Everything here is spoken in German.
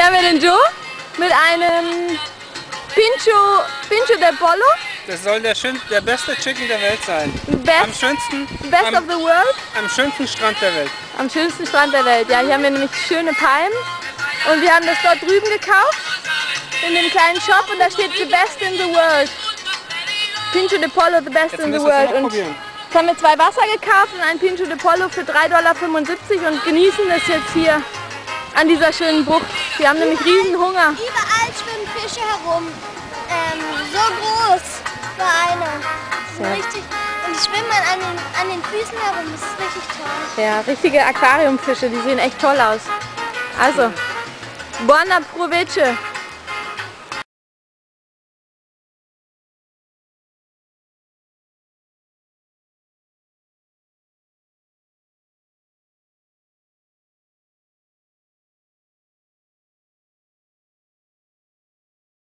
Hier haben wir den Joe mit einem Pincho del Pollo. Das soll der beste Chicken der Welt sein. Best of the world. Am schönsten Strand der Welt. Am schönsten Strand der Welt. Ja, hier haben wir nämlich schöne Palmen. Und wir haben das dort drüben gekauft. In dem kleinen Shop. Und da steht the best in the world. Pincho de Pollo, the best in the world. Und jetzt haben wir 2 Wasser gekauft und ein Pincho de Pollo für 3,75 $ und genießen das jetzt hier an dieser schönen Bucht. Wir haben nämlich riesen Hunger. Überall schwimmen Fische herum. So groß war einer. So richtig, und die schwimmen an den Füßen herum. Das ist richtig toll. Ja, richtige Aquariumfische, die sehen echt toll aus. Also, buon approvecho.